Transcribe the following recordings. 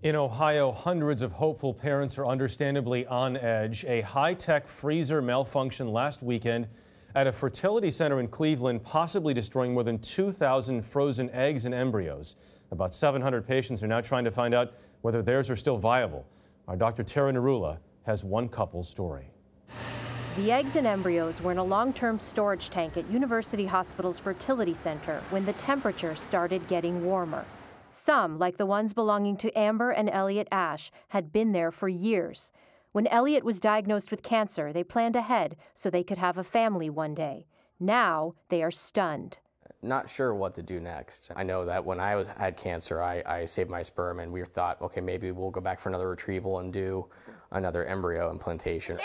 In Ohio, hundreds of hopeful parents are understandably on edge. A high-tech freezer malfunctioned last weekend at a fertility center in Cleveland, possibly destroying more than 2,000 frozen eggs and embryos. About 700 patients are now trying to find out whether theirs are still viable. Our Dr. Narula has one couple's story. The eggs and embryos were in a long-term storage tank at University Hospital's fertility center when the temperature started getting warmer. Some, like the ones belonging to Amber and Elliot Ash, had been there for years. When Elliot was diagnosed with cancer, they planned ahead so they could have a family one day. Now they are stunned. Not sure what to do next. I know that when I had cancer, I saved my sperm, and we thought, okay, maybe we'll go back for another retrieval and do another embryo implantation.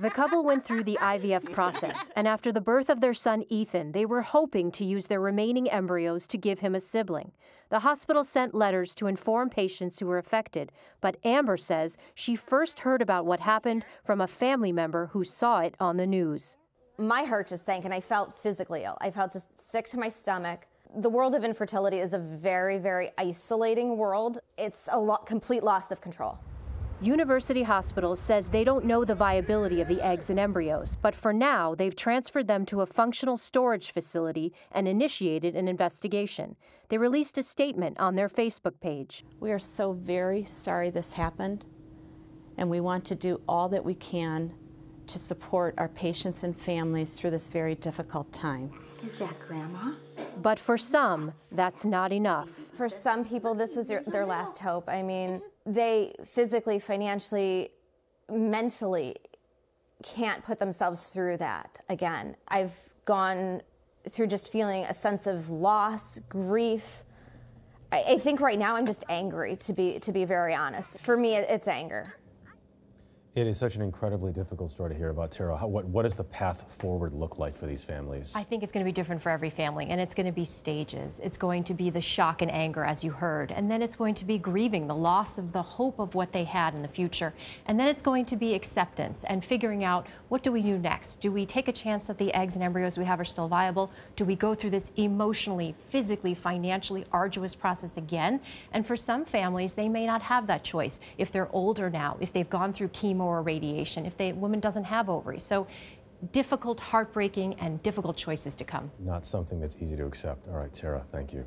The couple went through the IVF process, and after the birth of their son Ethan, they were hoping to use their remaining embryos to give him a sibling. The hospital sent letters to inform patients who were affected, but Amber says she first heard about what happened from a family member who saw it on the news. My heart just sank and I felt physically ill. I felt just sick to my stomach. The world of infertility is a very, very isolating world. It's a complete loss of control. University Hospital says they don't know the viability of the eggs and embryos, but for now, they've transferred them to a functional storage facility and initiated an investigation. They released a statement on their Facebook page. We are so very sorry this happened, and we want to do all that we can to support our patients and families through this very difficult time. Is that Grandma? But for some, that's not enough. For some people, this was their last hope. I mean, they physically, financially, mentally can't put themselves through that again. I've gone through just feeling a sense of loss, grief. I think right now I'm just angry, to be very honest. For me, it's anger. It is such an incredibly difficult story to hear about, Tara. What does the path forward look like for these families? I think it's going to be different for every family, and it's going to be stages. It's going to be the shock and anger, as you heard, and then it's going to be grieving the loss of the hope of what they had in the future, and then it's going to be acceptance and figuring out, what do we do next? Do we take a chance that the eggs and embryos we have are still viable? Do we go through this emotionally, physically, financially arduous process again? And for some families, they may not have that choice if they're older now, if they've gone through chemo or radiation, if the woman doesn't have ovaries. So difficult, heartbreaking, and difficult choices to come. Not something that's easy to accept. All right, Tara, thank you.